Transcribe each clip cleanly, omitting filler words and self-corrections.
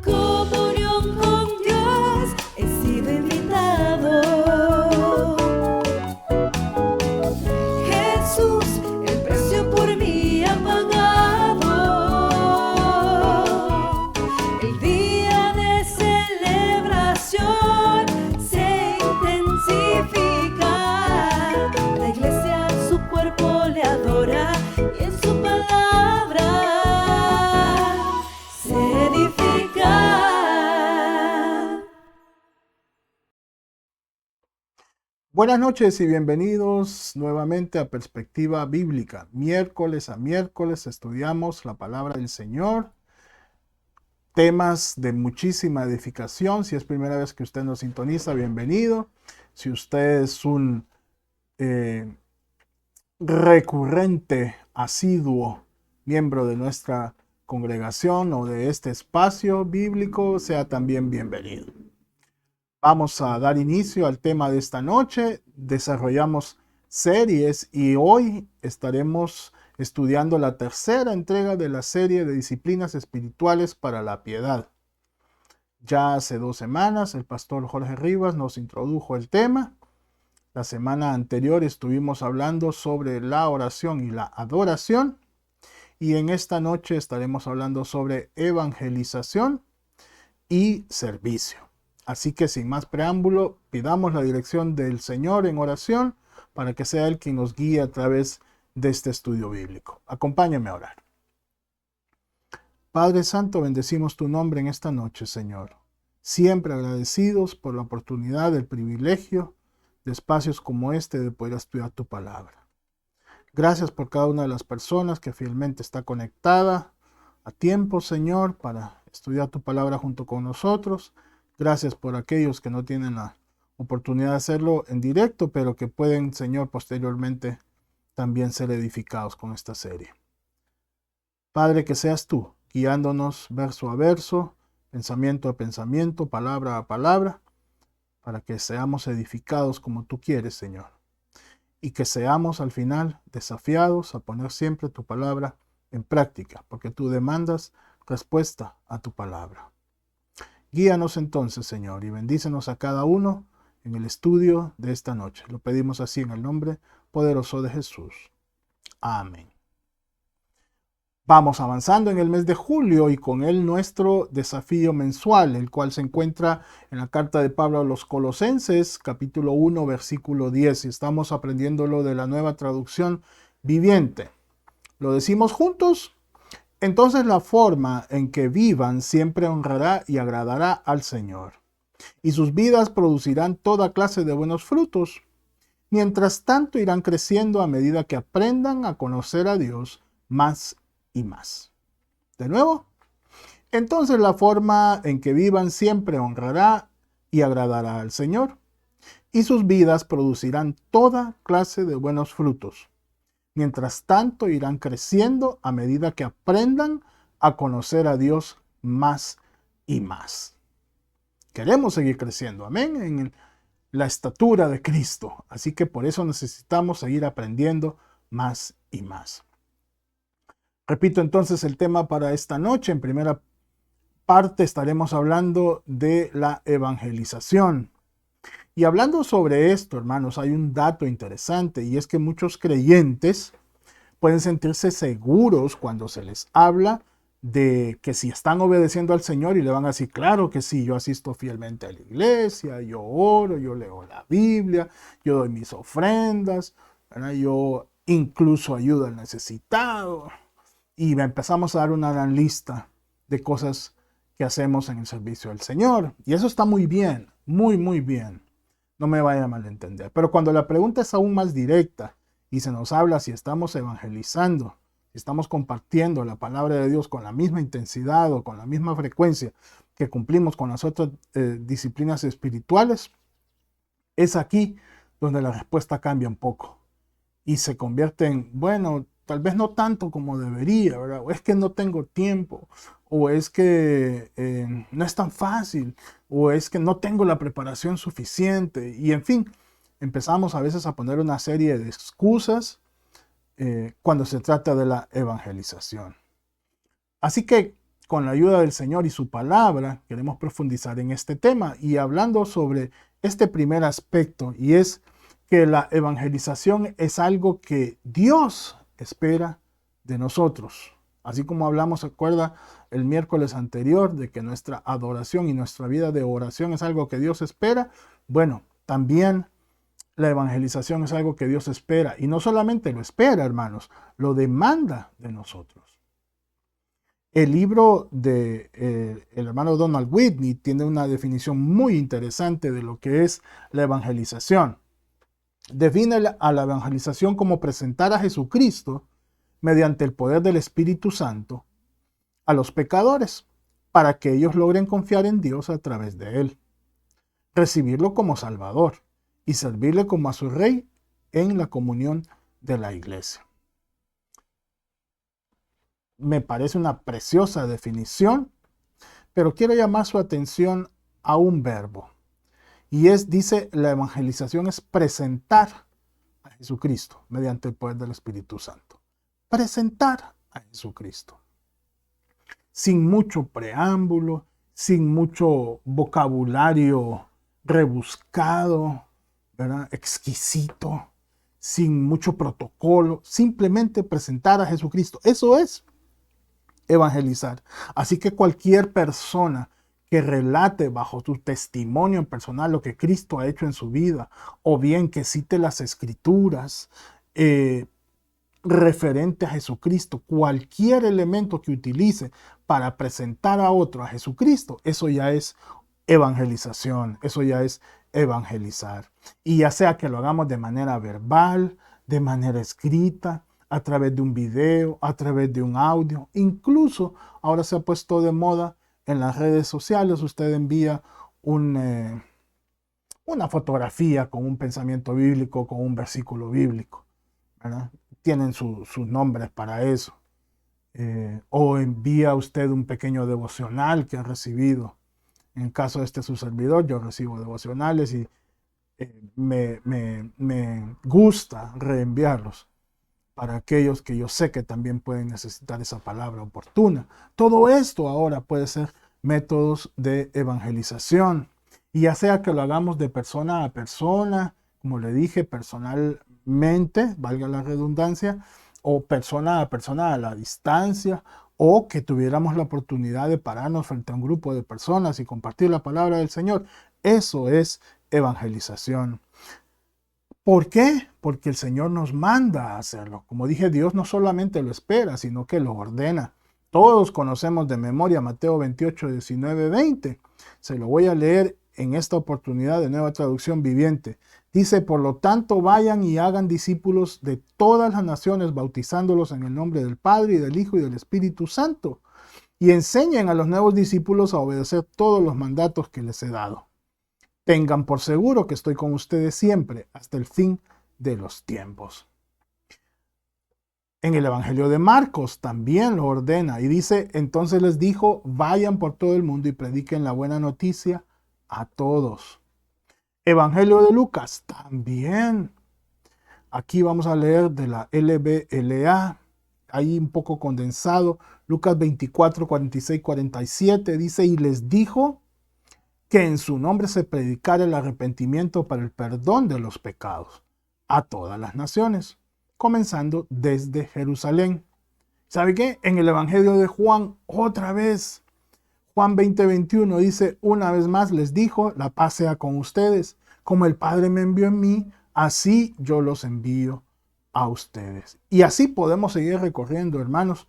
comunión con Dios he sido invitado. Jesús, el precio por mí ha pagado. El día de celebración se intensifica. La iglesia a su cuerpo le adora y en su palabra se edifica. Buenas noches y bienvenidos nuevamente a Perspectiva Bíblica. Miércoles a miércoles estudiamos la palabra del Señor. Temas de muchísima edificación. Si es primera vez que usted nos sintoniza, bienvenido. Si usted es un recurrente, asiduo miembro de nuestra congregación o de este espacio bíblico, sea también bienvenido. Vamos a dar inicio al tema de esta noche. Desarrollamos series y hoy estaremos estudiando la tercera entrega de la serie de disciplinas espirituales para la piedad. Ya hace 2 semanas el pastor Jorge Rivas nos introdujo el tema. La semana anterior estuvimos hablando sobre la oración y la adoración. Y en esta noche estaremos hablando sobre evangelización y servicio. Así que sin más preámbulo, pidamos la dirección del Señor en oración para que sea Él quien nos guíe a través de este estudio bíblico. Acompáñame a orar. Padre Santo, bendecimos tu nombre en esta noche, Señor. Siempre agradecidos por la oportunidad, el privilegio de espacios como este de poder estudiar tu palabra. Gracias por cada una de las personas que fielmente está conectada a tiempo, Señor, para estudiar tu palabra junto con nosotros. Gracias por aquellos que no tienen la oportunidad de hacerlo en directo, pero que pueden, Señor, posteriormente también ser edificados con esta serie. Padre, que seas tú, guiándonos verso a verso, pensamiento a pensamiento, palabra a palabra, para que seamos edificados como tú quieres, Señor. Y que seamos al final desafiados a poner siempre tu palabra en práctica, porque tú demandas respuesta a tu palabra. Guíanos entonces, Señor, y bendícenos a cada uno en el estudio de esta noche. Lo pedimos así en el nombre poderoso de Jesús. Amén. Vamos avanzando en el mes de julio y con él nuestro desafío mensual, el cual se encuentra en la carta de Pablo a los Colosenses, capítulo 1, versículo 10. Y estamos aprendiéndolo de la Nueva Traducción Viviente. ¿Lo decimos juntos? Entonces la forma en que vivan siempre honrará y agradará al Señor, y sus vidas producirán toda clase de buenos frutos. Mientras tanto irán creciendo a medida que aprendan a conocer a Dios más y más. De nuevo, entonces la forma en que vivan siempre honrará y agradará al Señor, y sus vidas producirán toda clase de buenos frutos. Mientras tanto irán creciendo a medida que aprendan a conocer a Dios más y más. Queremos seguir creciendo, amén, en la estatura de Cristo. Así que por eso necesitamos seguir aprendiendo más y más. Repito entonces el tema para esta noche. En primera parte estaremos hablando de la evangelización. Y hablando sobre esto, hermanos, hay un dato interesante y es que muchos creyentes pueden sentirse seguros cuando se les habla de que si están obedeciendo al Señor y le van a decir, claro que sí, yo asisto fielmente a la iglesia, yo oro, yo leo la Biblia, yo doy mis ofrendas, ¿verdad? Yo incluso ayudo al necesitado. Y empezamos a dar una gran lista de cosas que hacemos en el servicio del Señor. Y eso está muy bien, muy, muy bien. No me vaya a malentender. Pero cuando la pregunta es aún más directa y se nos habla si estamos evangelizando, si estamos compartiendo la palabra de Dios con la misma intensidad o con la misma frecuencia que cumplimos con las otras disciplinas espirituales, es aquí donde la respuesta cambia un poco y se convierte en, bueno, tal vez no tanto como debería, ¿verdad? O es que no tengo tiempo, o es que no es tan fácil, o es que no tengo la preparación suficiente. Y en fin, empezamos a veces a poner una serie de excusas cuando se trata de la evangelización. Así que con la ayuda del Señor y su palabra, queremos profundizar en este tema y hablando sobre este primer aspecto, y es que la evangelización es algo que Dios espera de nosotros. Así como hablamos, ¿se acuerda el miércoles anterior de que nuestra adoración y nuestra vida de oración es algo que Dios espera? Bueno, también la evangelización es algo que Dios espera. Y no solamente lo espera, hermanos, lo demanda de nosotros. El libro de el hermano Donald Whitney tiene una definición muy interesante de lo que es la evangelización. Define a la evangelización como presentar a Jesucristo mediante el poder del Espíritu Santo a los pecadores para que ellos logren confiar en Dios a través de él, recibirlo como Salvador y servirle como a su Rey en la comunión de la iglesia. Me parece una preciosa definición, pero quiero llamar su atención a un verbo. Y dice, la evangelización es presentar a Jesucristo mediante el poder del Espíritu Santo. Presentar a Jesucristo. Sin mucho preámbulo, sin mucho vocabulario rebuscado, ¿verdad? Exquisito, sin mucho protocolo, simplemente presentar a Jesucristo. Eso es evangelizar. Así que cualquier persona que relate bajo su testimonio personal lo que Cristo ha hecho en su vida, o bien que cite las escrituras referente a Jesucristo, cualquier elemento que utilice para presentar a otro a Jesucristo, eso ya es evangelización, eso ya es evangelizar. Y ya sea que lo hagamos de manera verbal, de manera escrita, a través de un video, a través de un audio, incluso ahora se ha puesto de moda en las redes sociales, usted envía una fotografía con un pensamiento bíblico, con un versículo bíblico, ¿verdad? Tienen sus nombres para eso. O envía usted un pequeño devocional que ha recibido. En el caso de su servidor, yo recibo devocionales y me gusta reenviarlos para aquellos que yo sé que también pueden necesitar esa palabra oportuna. Todo esto ahora puede ser métodos de evangelización. Y ya sea que lo hagamos de persona a persona, como le dije, personalmente, valga la redundancia, o persona a la distancia, o que tuviéramos la oportunidad de pararnos frente a un grupo de personas y compartir la palabra del Señor. Eso es evangelización. ¿Por qué? Porque el Señor nos manda a hacerlo. Como dije, Dios no solamente lo espera, sino que lo ordena. Todos conocemos de memoria Mateo 28, 19, 20. Se lo voy a leer en esta oportunidad de Nueva Traducción Viviente. Dice, por lo tanto, vayan y hagan discípulos de todas las naciones, bautizándolos en el nombre del Padre y del Hijo y del Espíritu Santo, y enseñen a los nuevos discípulos a obedecer todos los mandatos que les he dado. Tengan por seguro que estoy con ustedes siempre, hasta el fin de los tiempos. En el Evangelio de Marcos también lo ordena y dice, entonces les dijo, vayan por todo el mundo y prediquen la buena noticia a todos. Evangelio de Lucas también. Aquí vamos a leer de la LBLA, ahí un poco condensado. Lucas 24, 46, 47 dice, y les dijo que en su nombre se predicara el arrepentimiento para el perdón de los pecados a todas las naciones, comenzando desde Jerusalén. ¿Sabe qué? En el Evangelio de Juan, otra vez, Juan 20, 21 dice, una vez más les dijo, la paz sea con ustedes, como el Padre me envió en mí, así yo los envío a ustedes. Y así podemos seguir recorriendo, hermanos,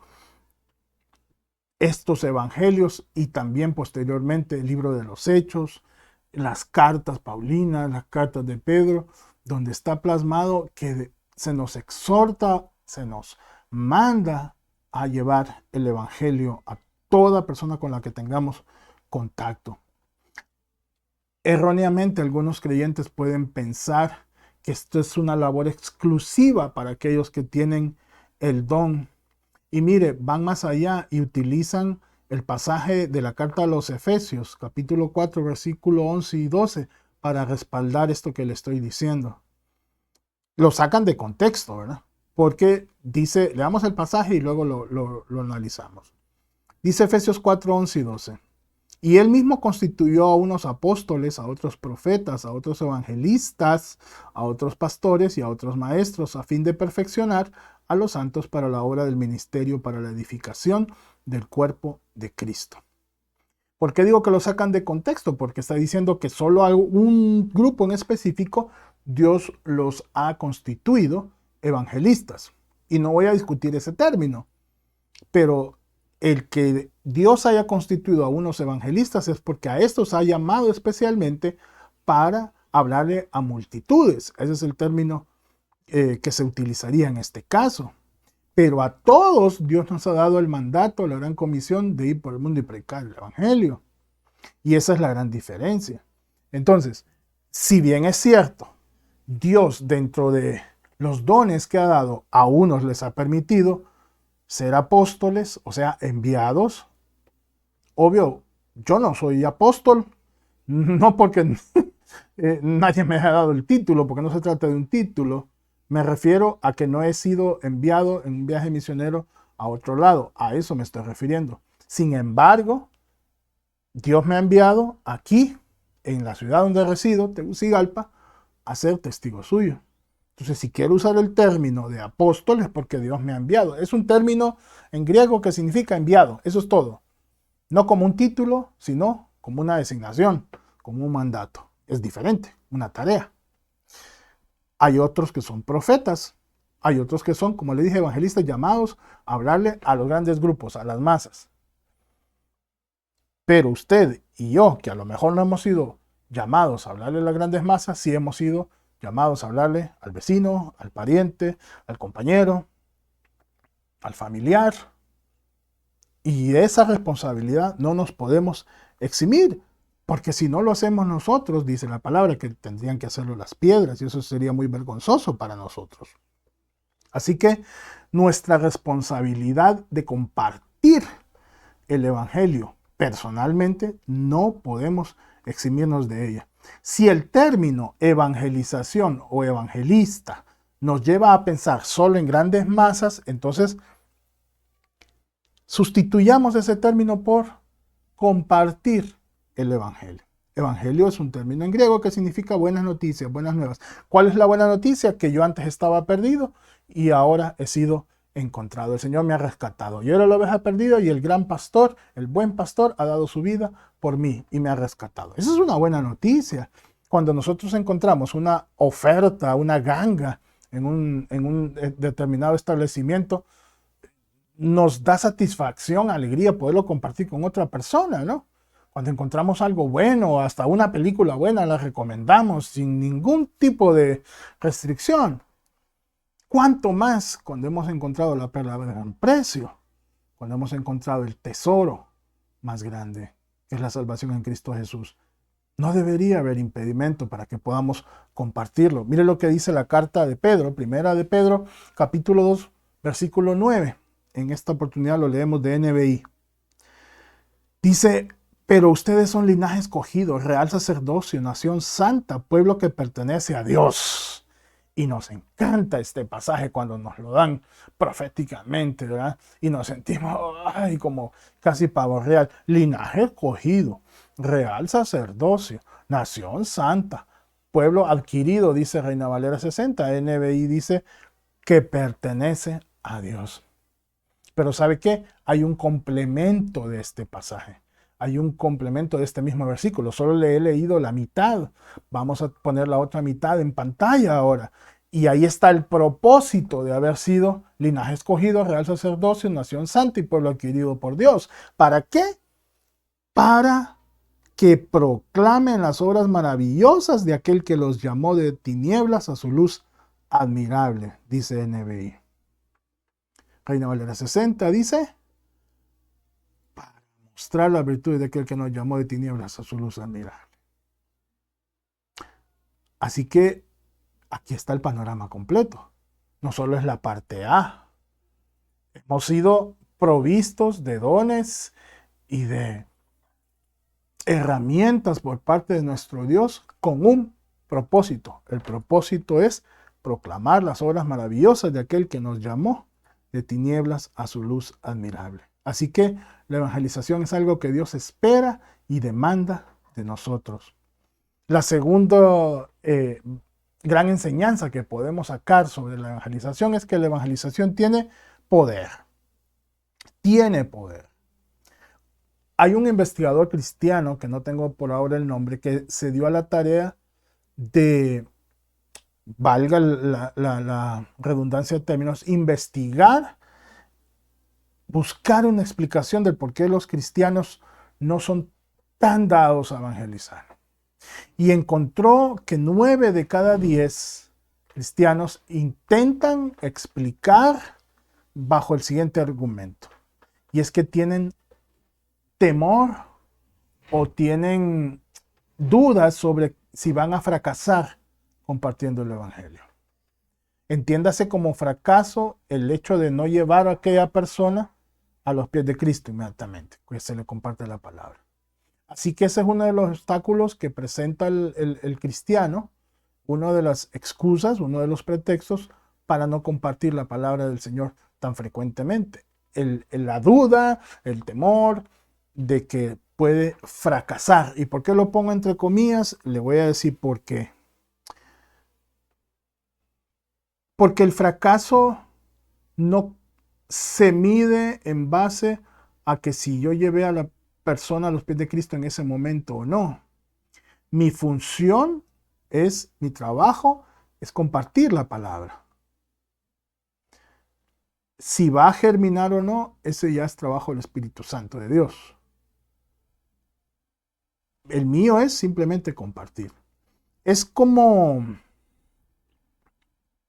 estos evangelios y también posteriormente el libro de los Hechos, las cartas paulinas, las cartas de Pedro, donde está plasmado que se nos exhorta, se nos manda a llevar el evangelio a toda persona con la que tengamos contacto. Erróneamente, algunos creyentes pueden pensar que esto es una labor exclusiva para aquellos que tienen el don. Y mire, van más allá y utilizan el pasaje de la carta a los Efesios, capítulo 4, versículo 11 y 12, para respaldar esto que le estoy diciendo. Lo sacan de contexto, ¿verdad? Porque dice, leamos el pasaje y luego lo analizamos. Dice Efesios 4, 11 y 12. Y él mismo constituyó a unos apóstoles, a otros profetas, a otros evangelistas, a otros pastores y a otros maestros, a fin de perfeccionar a los santos para la obra del ministerio, para la edificación del cuerpo de Cristo. ¿Por qué digo que lo sacan de contexto? Porque está diciendo que solo a un grupo en específico Dios los ha constituido evangelistas. Y no voy a discutir ese término, pero el que Dios haya constituido a unos evangelistas es porque a estos ha llamado especialmente para hablarle a multitudes. Ese es el término que se utilizaría en este caso. Pero a todos Dios nos ha dado el mandato, la gran comisión de ir por el mundo y predicar el evangelio. Y esa es la gran diferencia. Entonces, si bien es cierto, Dios dentro de los dones que ha dado, a unos les ha permitido ser apóstoles, o sea, enviados. Obvio, yo no soy apóstol, no porque nadie me haya dado el título, porque no se trata de un título. Me refiero a que no he sido enviado en un viaje misionero a otro lado. A eso me estoy refiriendo. Sin embargo, Dios me ha enviado aquí, en la ciudad donde resido, Tegucigalpa, a ser testigo suyo. Entonces, si quiero usar el término de apóstol es porque Dios me ha enviado. Es un término en griego que significa enviado. Eso es todo. No como un título, sino como una designación, como un mandato. Es diferente, una tarea. Hay otros que son profetas. Hay otros que son, como le dije, evangelistas llamados a hablarle a los grandes grupos, a las masas. Pero usted y yo, que a lo mejor no hemos sido llamados a hablarle a las grandes masas, sí hemos sido llamados a hablarle al vecino, al pariente, al compañero, al familiar. Y de esa responsabilidad no nos podemos eximir, porque si no lo hacemos nosotros, dice la palabra, que tendrían que hacerlo las piedras, y eso sería muy vergonzoso para nosotros. Así que nuestra responsabilidad de compartir el evangelio personalmente no podemos eximirnos de ella. Si el término evangelización o evangelista nos lleva a pensar solo en grandes masas, entonces sustituyamos ese término por compartir el evangelio. Evangelio es un término en griego que significa buenas noticias, buenas nuevas. ¿Cuál es la buena noticia? Que yo antes estaba perdido y ahora he sido encontrado. El Señor me ha rescatado. Yo era la oveja perdida y el gran pastor, el buen pastor, ha dado su vida por mí y me ha rescatado. Esa es una buena noticia. Cuando nosotros encontramos una oferta, una ganga en un determinado establecimiento, nos da satisfacción, alegría poderlo compartir con otra persona, ¿no? Cuando encontramos algo bueno, hasta una película buena, la recomendamos sin ningún tipo de restricción. ¿Cuánto más cuando hemos encontrado la perla de gran precio? Cuando hemos encontrado el tesoro más grande, que es la salvación en Cristo Jesús. No debería haber impedimento para que podamos compartirlo. Mire lo que dice la carta de Pedro, primera de Pedro, capítulo 2, versículo 9. En esta oportunidad lo leemos de NBI. Dice: pero ustedes son linaje escogido, real sacerdocio, nación santa, pueblo que pertenece a Dios. Y nos encanta este pasaje cuando nos lo dan proféticamente, ¿verdad? Y nos sentimos como casi pavo real. Linaje escogido, real sacerdocio, nación santa, pueblo adquirido, dice Reina Valera 60. NBI dice que pertenece a Dios. Pero ¿sabe qué? Hay un complemento de este pasaje. Hay un complemento de este mismo versículo. Solo le he leído la mitad. Vamos a poner la otra mitad en pantalla ahora. Y ahí está el propósito de haber sido linaje escogido, real sacerdocio, nación santa y pueblo adquirido por Dios. ¿Para qué? Para que proclamen las obras maravillosas de aquel que los llamó de tinieblas a su luz admirable, dice NBI. Reina Valera 60 dice: para mostrar la virtud de aquel que nos llamó de tinieblas a su luz admirable. Así que aquí está el panorama completo. No solo es la parte A. Hemos sido provistos de dones y de herramientas por parte de nuestro Dios con un propósito. El propósito es proclamar las obras maravillosas de aquel que nos llamó de tinieblas a su luz admirable. Así que la evangelización es algo que Dios espera y demanda de nosotros. La segunda gran enseñanza que podemos sacar sobre la evangelización es que la evangelización tiene poder. Tiene poder. Hay un investigador cristiano, que no tengo por ahora el nombre, que se dio a la tarea de, valga la redundancia de términos, investigar, buscar una explicación del por qué los cristianos no son tan dados a evangelizar. Y encontró que 9 de cada 10 cristianos intentan explicar bajo el siguiente argumento. Y es que tienen temor o tienen dudas sobre si van a fracasar compartiendo el evangelio. Entiéndase como fracaso el hecho de no llevar a aquella persona a los pies de Cristo inmediatamente, que se le comparte la palabra. Así que ese es uno de los obstáculos que presenta el cristiano, una de las excusas, uno de los pretextos para no compartir la palabra del Señor tan frecuentemente. La duda, el temor de que puede fracasar. ¿Y por qué lo pongo entre comillas? Le voy a decir por qué. Porque el fracaso no se mide en base a que si yo llevé a la persona a los pies de Cristo en ese momento o no. Mi función es, mi trabajo es compartir la palabra. Si va a germinar o no, ese ya es trabajo del Espíritu Santo de Dios. El mío es simplemente compartir. Es como,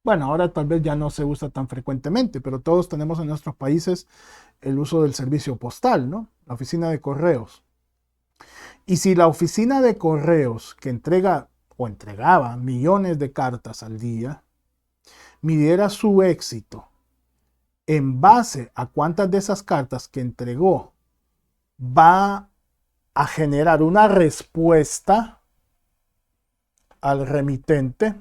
bueno, ahora tal vez ya no se usa tan frecuentemente, pero todos tenemos en nuestros países el uso del servicio postal, ¿no? La oficina de correos. Y si la oficina de correos que entrega o entregaba millones de cartas al día, midiera su éxito en base a cuántas de esas cartas que entregó va a generar una respuesta al remitente,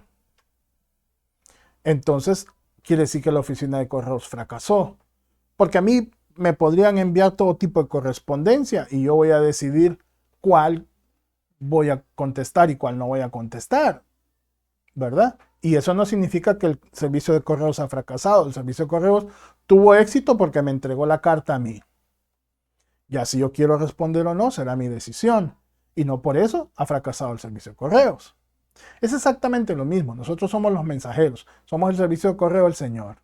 entonces quiere decir que la oficina de correos fracasó. Porque a mí me podrían enviar todo tipo de correspondencia y yo voy a decidir cuál voy a contestar y cuál no voy a contestar, ¿verdad? Y eso no significa que el servicio de correos ha fracasado. El servicio de correos tuvo éxito porque me entregó la carta a mí. Ya si yo quiero responder o no, será mi decisión. Y no por eso ha fracasado el servicio de correos. Es exactamente lo mismo. Nosotros somos los mensajeros. Somos el servicio de correo del Señor.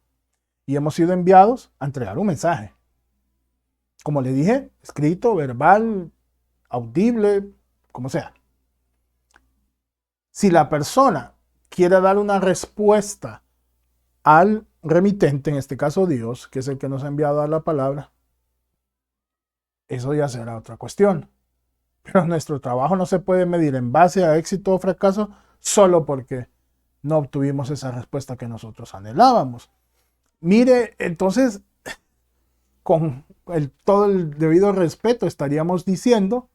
Y hemos sido enviados a entregar un mensaje. Como le dije, escrito, verbal, audible, como sea. Si la persona quiere dar una respuesta al remitente, en este caso Dios, que es el que nos ha enviado a la palabra, eso ya será otra cuestión. Pero nuestro trabajo no se puede medir en base a éxito o fracaso solo porque no obtuvimos esa respuesta que nosotros anhelábamos. Mire, entonces, con todo el debido respeto, estaríamos diciendo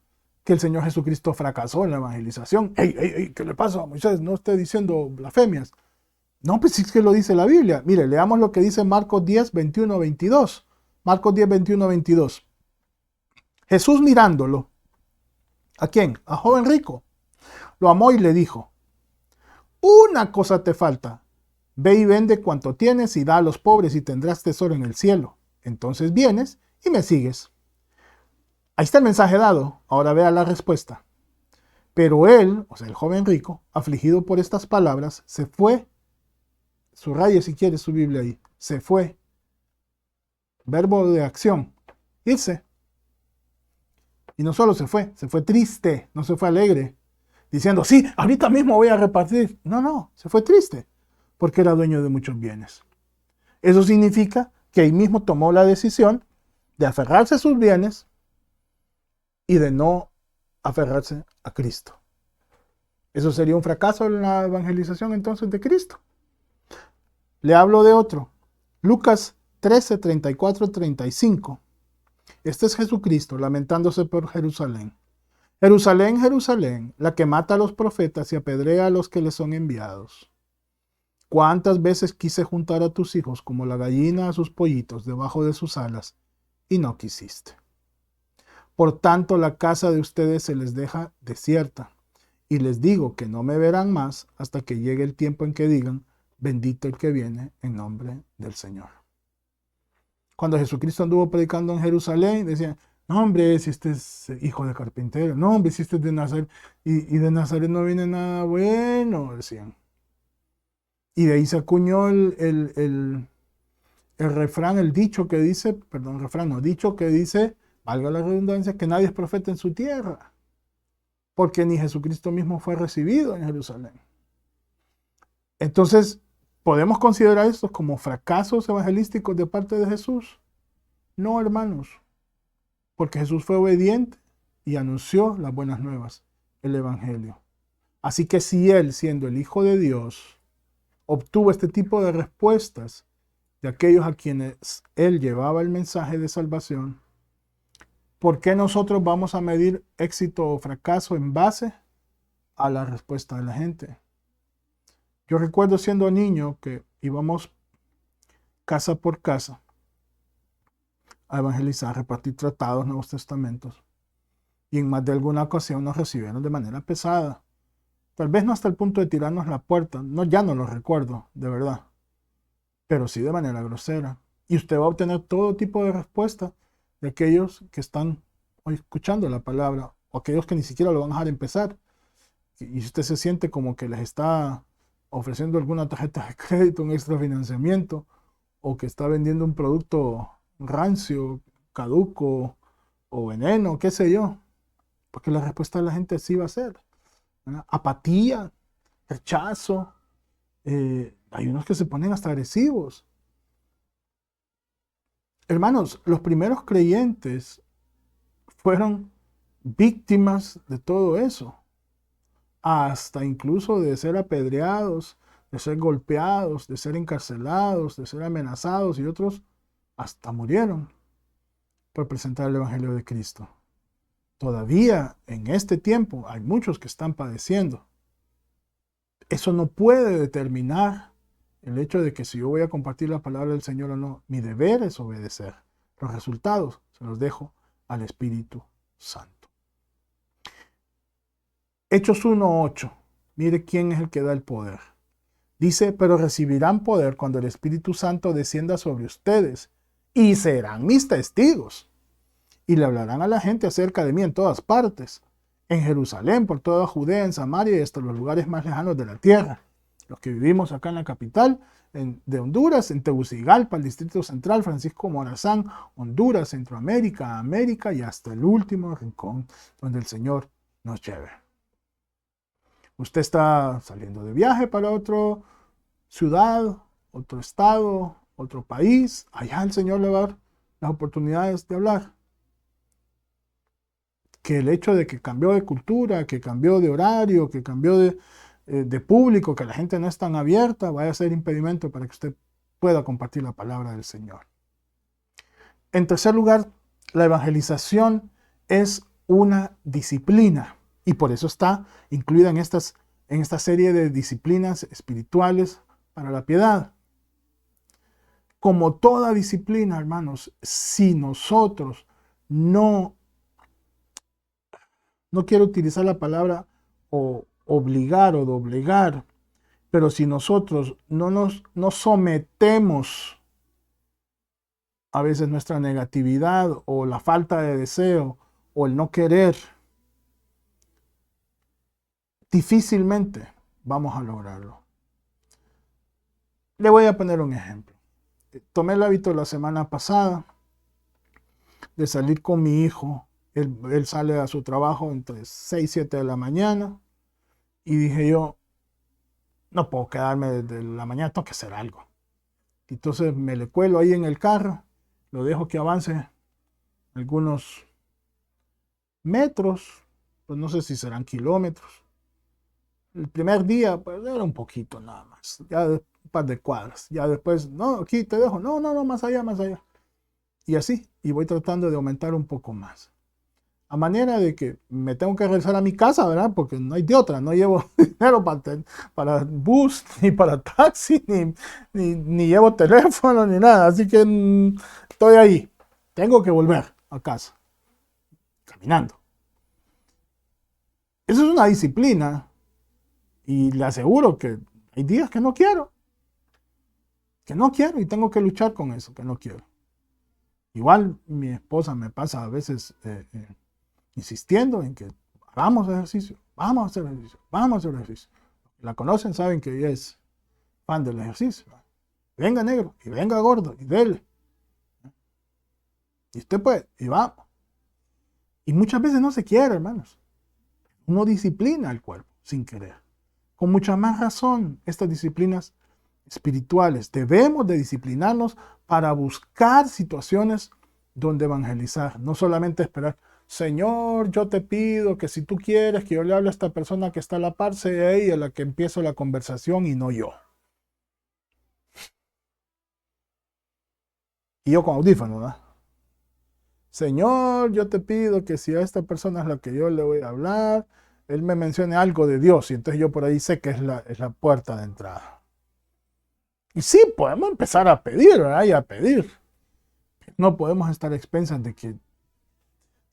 que el Señor Jesucristo fracasó en la evangelización. ¡Ey! ¿Qué le pasa a Moisés? No esté diciendo blasfemias. No, pues es que lo dice la Biblia. Mire, leamos lo que dice Marcos 10, 21, 22. Marcos 10, 21, 22. Jesús mirándolo. ¿A quién? A joven rico. Lo amó y le dijo, una cosa te falta. Ve y vende cuanto tienes y da a los pobres y tendrás tesoro en el cielo. Entonces vienes y me sigues. Ahí está el mensaje dado. Ahora vea la respuesta. Pero él, o sea, el joven rico, afligido por estas palabras, se fue. Subraye si quiere su Biblia ahí. Se fue. Verbo de acción. Irse. Y no solo se fue triste, no se fue alegre, diciendo, sí, ahorita mismo voy a repartir. No, se fue triste, porque era dueño de muchos bienes. Eso significa que ahí mismo tomó la decisión de aferrarse a sus bienes y de no aferrarse a Cristo. Eso sería un fracaso en la evangelización entonces de Cristo. Le hablo de otro. Lucas 13, 34, 35. Este es Jesucristo lamentándose por Jerusalén. Jerusalén, Jerusalén, la que mata a los profetas y apedrea a los que le son enviados. ¿Cuántas veces quise juntar a tus hijos como la gallina a sus pollitos debajo de sus alas y no quisiste. Por tanto, la casa de ustedes se les deja desierta. Y les digo que no me verán más hasta que llegue el tiempo en que digan, bendito el que viene en nombre del Señor. Cuando Jesucristo anduvo predicando en Jerusalén, decían, no hombre, si este es hijo de carpintero, no hombre, si este es de Nazaret, y de Nazaret no viene nada bueno, decían. Y de ahí se acuñó el refrán, el dicho que dice, perdón, refrán, no, dicho que dice, valga la redundancia, que nadie es profeta en su tierra, porque ni Jesucristo mismo fue recibido en Jerusalén. Entonces, ¿podemos considerar esto como fracasos evangelísticos de parte de Jesús? No, hermanos, porque Jesús fue obediente y anunció las buenas nuevas, el evangelio. Así que si él, siendo el Hijo de Dios, obtuvo este tipo de respuestas de aquellos a quienes él llevaba el mensaje de salvación, ¿por qué nosotros vamos a medir éxito o fracaso en base a la respuesta de la gente? Yo recuerdo siendo niño que íbamos casa por casa a evangelizar, a repartir tratados, Nuevos Testamentos, y en más de alguna ocasión nos recibieron de manera pesada. Tal vez no hasta el punto de tirarnos la puerta, no, ya no lo recuerdo, de verdad, pero sí de manera grosera. Y usted va a obtener todo tipo de respuesta de aquellos que están hoy escuchando la palabra, o aquellos que ni siquiera lo van a dejar empezar. Y usted se siente como que les está ofreciendo alguna tarjeta de crédito, un extra financiamiento, o que está vendiendo un producto rancio, caduco, o veneno, qué sé yo. Porque la respuesta de la gente sí va a ser, ¿verdad? Apatía, rechazo. Hay unos que se ponen hasta agresivos. Hermanos, los primeros creyentes fueron víctimas de todo eso, hasta incluso de ser apedreados, de ser golpeados, de ser encarcelados, de ser amenazados, y otros hasta murieron por presentar el Evangelio de Cristo. Todavía en este tiempo hay muchos que están padeciendo. Eso no puede determinar el hecho de que si yo voy a compartir la palabra del Señor o no. Mi deber es obedecer. Los resultados se los dejo al Espíritu Santo. Hechos 1:8. Mire quién es el que da el poder. Dice, pero recibirán poder cuando el Espíritu Santo descienda sobre ustedes y serán mis testigos. Y le hablarán a la gente acerca de mí en todas partes, en Jerusalén, por toda Judea, en Samaria y hasta los lugares más lejanos de la tierra. Los que vivimos acá en la capital de Honduras, en Tegucigalpa, el Distrito Central, Francisco Morazán, Honduras, Centroamérica, América y hasta el último rincón donde el Señor nos lleve. Usted está saliendo de viaje para otra ciudad, otro estado, otro país. Allá el Señor le va a dar las oportunidades de hablar. Que el hecho de que cambió de cultura, que cambió de horario, que cambió de público, que la gente no es tan abierta, vaya a ser impedimento para que usted pueda compartir la palabra del Señor. En tercer lugar, la evangelización es una disciplina y por eso está incluida en esta serie de disciplinas espirituales para la piedad. Como toda disciplina, hermanos, si nosotros no quiero utilizar la palabra obligar o doblegar, pero si nosotros no sometemos a veces nuestra negatividad o la falta de deseo o el no querer, difícilmente vamos a lograrlo. Le voy a poner un ejemplo. Tomé el hábito la semana pasada de salir con mi hijo. Él sale a su trabajo entre 6 y 7 de la mañana. Y dije yo, no puedo quedarme desde la mañana, tengo que hacer algo. Entonces me le cuelo ahí en el carro, lo dejo que avance algunos metros, pues no sé si serán kilómetros. El primer día, pues era un poquito nada más, ya un par de cuadras. Ya después, no, aquí te dejo, no, más allá, más allá. Y así, y voy tratando de aumentar un poco más. A manera de que me tengo que regresar a mi casa, ¿verdad? Porque no hay de otra, no llevo dinero para bus, ni para taxi, ni llevo teléfono, ni nada. Así que estoy ahí. tengo que volver a casa, caminando. Eso es una disciplina y le aseguro que hay días que no quiero y tengo que luchar con eso, que no quiero. Igual mi esposa me pasa a veces insistiendo en que vamos a ejercicio, vamos a hacer ejercicio, vamos a hacer ejercicio. La conocen, saben que ella es fan del ejercicio. Venga negro, y venga gordo, y dele. Y usted puede, y vamos. Y muchas veces no se quiere, hermanos. Uno disciplina al cuerpo sin querer. Con mucha más razón, estas disciplinas espirituales. Debemos de disciplinarnos para buscar situaciones donde evangelizar. No solamente esperar, Señor, yo te pido que si tú quieres que yo le hable a esta persona que está a la par, sea ella a la que empiezo la conversación y no yo. Y yo con audífono, ¿verdad? Señor, yo te pido que si a esta persona es la que yo le voy a hablar, él me mencione algo de Dios y entonces yo por ahí sé que es la puerta de entrada. Y sí, podemos empezar a pedir, ¿verdad? Y a pedir. No podemos estar a expensas de que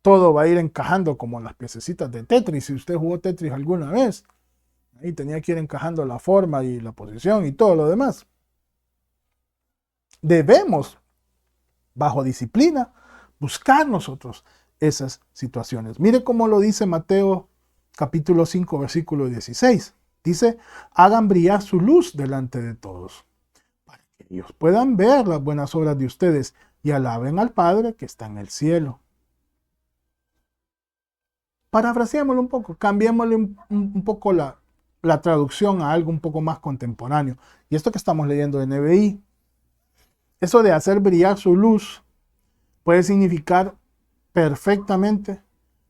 todo va a ir encajando como las piececitas de Tetris. Si usted jugó Tetris alguna vez, ahí tenía que ir encajando la forma y la posición y todo lo demás. Debemos, bajo disciplina, buscar nosotros esas situaciones. Mire cómo lo dice Mateo capítulo 5, versículo 16. Dice, hagan brillar su luz delante de todos, para que ellos puedan ver las buenas obras de ustedes y alaben al Padre que está en el cielo. Parafraseémoslo un poco, cambiémosle un poco la traducción a algo un poco más contemporáneo. Y esto que estamos leyendo de NBI, eso de hacer brillar su luz puede significar perfectamente,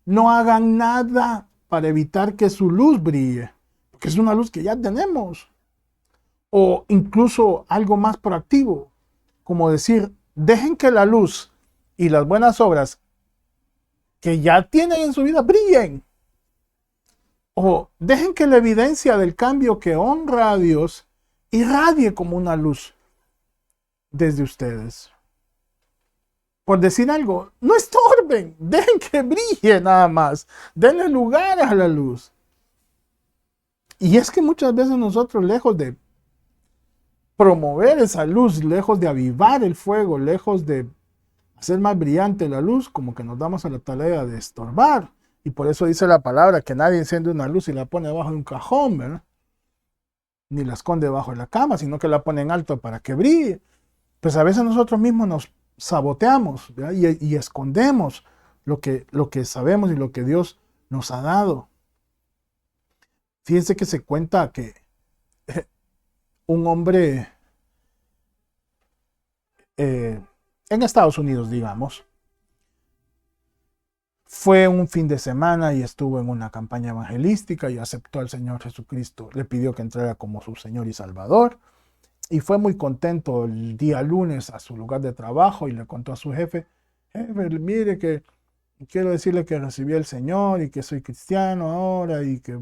no hagan nada para evitar que su luz brille, porque es una luz que ya tenemos. O incluso algo más proactivo, como decir, dejen que la luz y las buenas obras que ya tienen en su vida brillen. O dejen que la evidencia del cambio que honra a Dios irradie como una luz desde ustedes. Por decir algo, no estorben, dejen que brille nada más, denle lugar a la luz. Y es que muchas veces nosotros, lejos de promover esa luz, lejos de avivar el fuego, lejos de hacer más brillante la luz, como que nos damos a la tarea de estorbar. Y por eso dice la palabra que nadie enciende una luz y la pone debajo de un cajón, ¿verdad? Ni la esconde debajo de la cama, sino que la pone en alto para que brille. Pues a veces nosotros mismos nos saboteamos, ¿verdad? Y escondemos lo que sabemos y lo que Dios nos ha dado. Fíjense que se cuenta que un hombre en Estados Unidos, digamos, fue un fin de semana y estuvo en una campaña evangelística y aceptó al Señor Jesucristo. Le pidió que entrara como su Señor y Salvador. Y fue muy contento el día lunes a su lugar de trabajo y le contó a su jefe, mire que quiero decirle que recibí al Señor y que soy cristiano ahora y que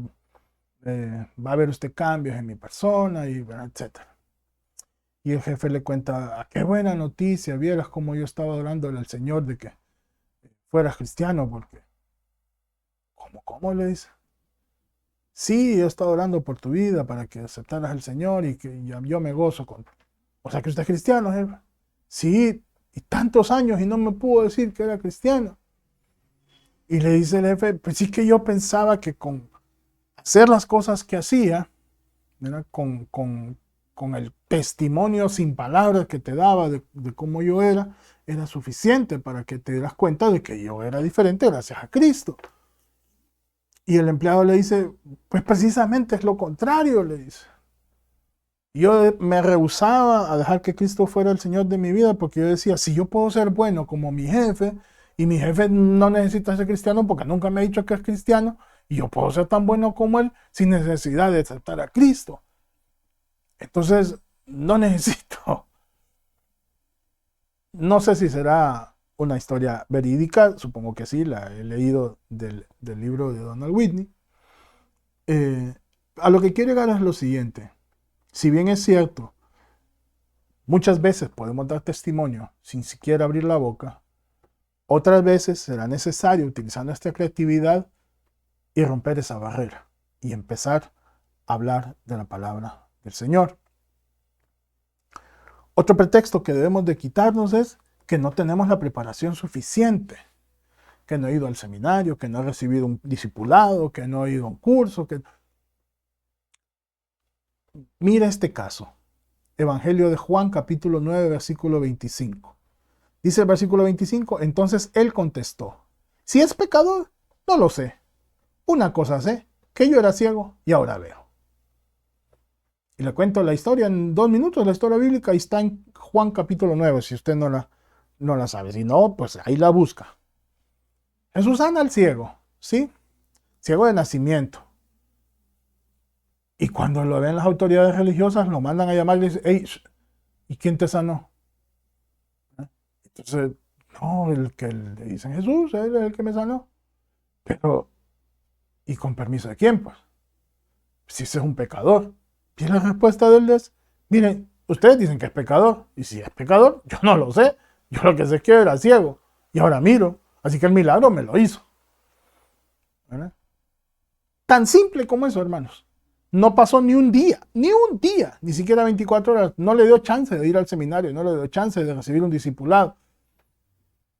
va a haber usted cambios en mi persona, y etc. Y el jefe le cuenta, qué buena noticia, vieras cómo yo estaba orándole al Señor de que fueras cristiano, porque, ¿cómo le dice? Sí, yo he estado orando por tu vida para que aceptaras al Señor y que yo me gozo con... O sea que usted es cristiano, jefe. Sí, y tantos años y no me pudo decir que era cristiano. Y le dice el jefe, pues sí que yo pensaba que con hacer las cosas que hacía, ¿verdad? Con el testimonio sin palabras que te daba de cómo yo era suficiente para que te dieras cuenta de que yo era diferente gracias a Cristo. Y el empleado le dice, pues precisamente es lo contrario, le dice. Yo me rehusaba a dejar que Cristo fuera el Señor de mi vida porque yo decía, si yo puedo ser bueno como mi jefe, y mi jefe no necesita ser cristiano porque nunca me ha dicho que es cristiano, y yo puedo ser tan bueno como él sin necesidad de aceptar a Cristo. Entonces, no necesito. No sé si será una historia verídica, supongo que sí, la he leído del libro de Donald Whitney. A lo que quiero llegar es lo siguiente. Si bien es cierto, muchas veces podemos dar testimonio sin siquiera abrir la boca, Otras veces será necesario utilizar nuestra creatividad y romper esa barrera y empezar a hablar de la palabra del Señor. Otro pretexto que debemos de quitarnos es que no tenemos la preparación suficiente, que no he ido al seminario, que no he recibido un discipulado, que no he ido a un curso. Mira este caso. Evangelio de Juan, capítulo 9, versículo 25. Dice el versículo 25, entonces él contestó, si es pecador, no lo sé. Una cosa sé, que yo era ciego y ahora veo. Y le cuento la historia en 2 minutos, la historia bíblica, y está en Juan capítulo 9, si usted no la sabe. Si no, pues ahí la busca. Jesús sana al ciego, ¿sí? Ciego de nacimiento. Y cuando lo ven las autoridades religiosas, lo mandan a llamar y le dicen, hey, ¿y quién te sanó? Entonces, no, el que le dicen Jesús, él es el que me sanó. Pero, ¿y con permiso de quién? Pues, si ese es un pecador. Y la respuesta de él es, miren, ustedes dicen que es pecador. Y si es pecador, yo no lo sé. Yo lo que sé es que era ciego. Y ahora miro. Así que el milagro me lo hizo. ¿Verdad? Tan simple como eso, hermanos. No pasó ni un día, ni siquiera 24 horas. No le dio chance de ir al seminario, no le dio chance de recibir un discipulado,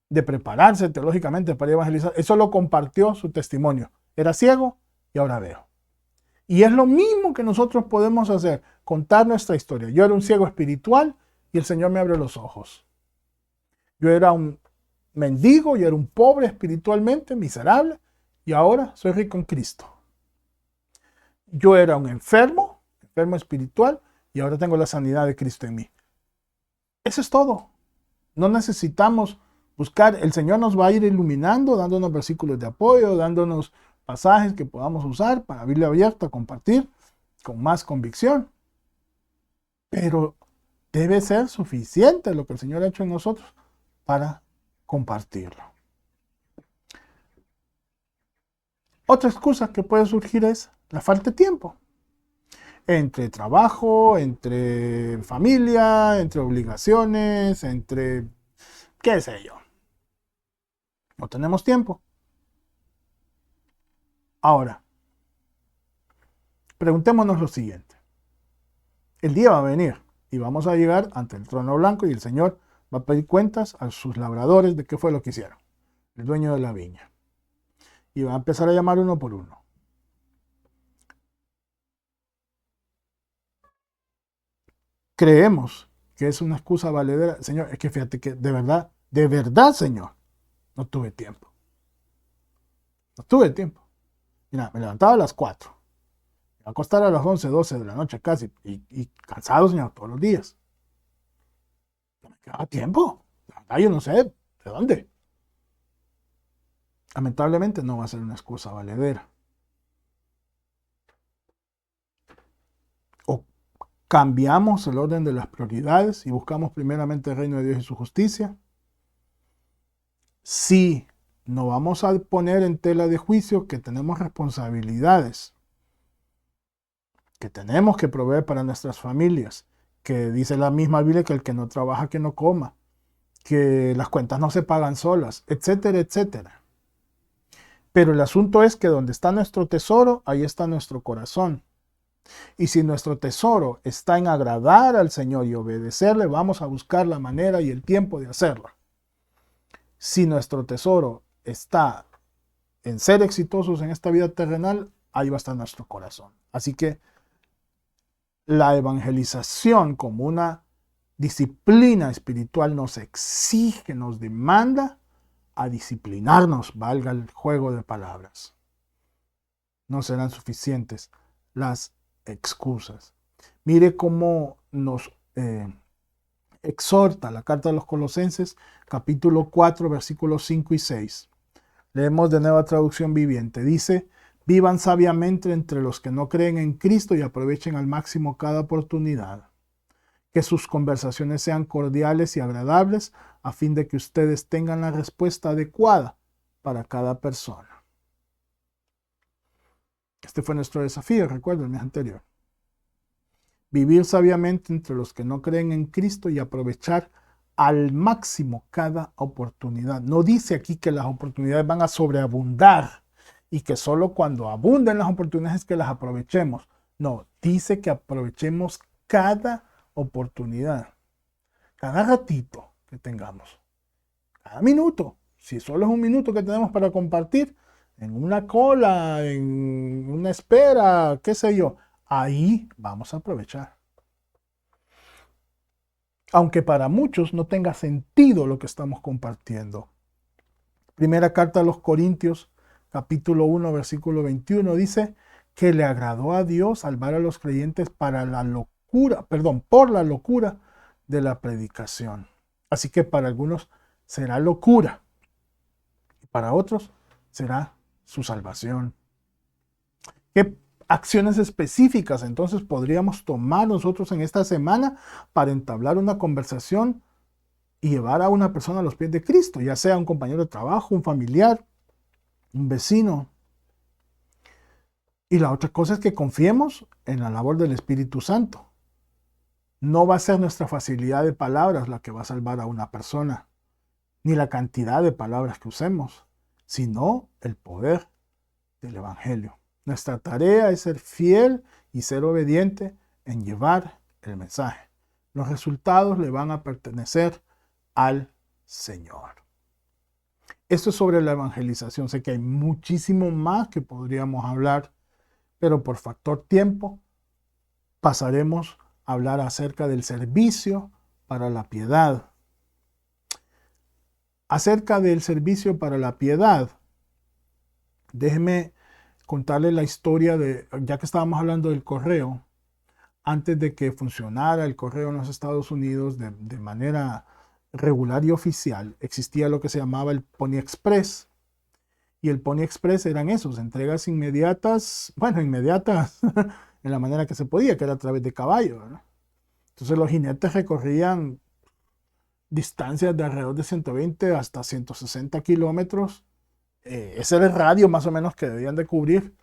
de prepararse teológicamente para evangelizar. Eso lo compartió su testimonio. Era ciego y ahora veo. Y es lo mismo que nosotros podemos hacer, contar nuestra historia. Yo era un ciego espiritual y el Señor me abrió los ojos. Yo era un mendigo, yo era un pobre espiritualmente, miserable, y ahora soy rico en Cristo. Yo era un enfermo espiritual, y ahora tengo la sanidad de Cristo en mí. Eso es todo. No necesitamos buscar, el Señor nos va a ir iluminando, dándonos versículos de apoyo, dándonos pasajes que podamos usar para Biblia abierta, compartir con más convicción. Pero debe ser suficiente lo que el Señor ha hecho en nosotros para compartirlo. Otra excusa que puede surgir es la falta de tiempo. Entre trabajo, entre familia, entre obligaciones, entre qué sé yo. No tenemos tiempo. Ahora, preguntémonos lo siguiente. El día va a venir y vamos a llegar ante el trono blanco y el Señor va a pedir cuentas a sus labradores de qué fue lo que hicieron. El dueño de la viña. Y va a empezar a llamar uno por uno. Creemos que es una excusa valedera. Señor, es que fíjate que de verdad, Señor, no tuve tiempo. No tuve tiempo. Mira, me levantaba a las 4. Me iba a acostar a las 11, 12 de la noche casi. Y cansado, Señor, todos los días. No me quedaba tiempo. La verdad, yo no sé de dónde. Lamentablemente no va a ser una excusa valedera. O cambiamos el orden de las prioridades y buscamos primeramente el reino de Dios y su justicia. Sí, no vamos a poner en tela de juicio que tenemos responsabilidades, que tenemos que proveer para nuestras familias, que dice la misma Biblia que el que no trabaja que no coma, que las cuentas no se pagan solas, etcétera, etcétera. Pero el asunto es que donde está nuestro tesoro, ahí está nuestro corazón. Y si nuestro tesoro está en agradar al Señor y obedecerle, vamos a buscar la manera y el tiempo de hacerlo. Si nuestro tesoro está en ser exitosos en esta vida terrenal, ahí va a estar nuestro corazón. Así que la evangelización como una disciplina espiritual nos exige, nos demanda a disciplinarnos, valga el juego de palabras. No serán suficientes las excusas. Mire cómo nos exhorta la carta de los Colosenses, capítulo 4, versículos 5 y 6. Leemos de Nueva Traducción Viviente. Dice, vivan sabiamente entre los que no creen en Cristo y aprovechen al máximo cada oportunidad. Que sus conversaciones sean cordiales y agradables a fin de que ustedes tengan la respuesta adecuada para cada persona. Este fue nuestro desafío, recuerdo el mes anterior. Vivir sabiamente entre los que no creen en Cristo y aprovechar al máximo cada oportunidad. No dice aquí que las oportunidades van a sobreabundar y que solo cuando abunden las oportunidades es que las aprovechemos. No, dice que aprovechemos cada oportunidad, cada ratito que tengamos, cada minuto. Si solo es un minuto que tenemos para compartir, en una cola, en una espera, qué sé yo, ahí vamos a aprovechar. Aunque para muchos no tenga sentido lo que estamos compartiendo. Primera carta a los Corintios, capítulo 1, versículo 21, dice que le agradó a Dios salvar a los creyentes por la locura de la predicación. Así que para algunos será locura y para otros será su salvación. ¿Qué acciones específicas entonces podríamos tomar nosotros en esta semana para entablar una conversación y llevar a una persona a los pies de Cristo, ya sea un compañero de trabajo, un familiar, un vecino? Y la otra cosa es que confiemos en la labor del Espíritu Santo. No va a ser nuestra facilidad de palabras la que va a salvar a una persona, ni la cantidad de palabras que usemos, sino el poder del Evangelio. Nuestra tarea es ser fiel y ser obediente en llevar el mensaje. Los resultados le van a pertenecer al Señor. Esto es sobre la evangelización. Sé que hay muchísimo más que podríamos hablar, pero por factor tiempo pasaremos a hablar acerca del servicio para la piedad. Acerca del servicio para la piedad, déjeme contarle la historia ya que estábamos hablando del correo, antes de que funcionara el correo en los Estados Unidos de manera regular y oficial, existía lo que se llamaba el Pony Express. Y el Pony Express eran esos, entregas inmediatas, inmediatas en la manera que se podía, que era a través de caballo, ¿verdad? Entonces los jinetes recorrían distancias de alrededor de 120 hasta 160 kilómetros. Ese era el radio más o menos que debían de cubrir.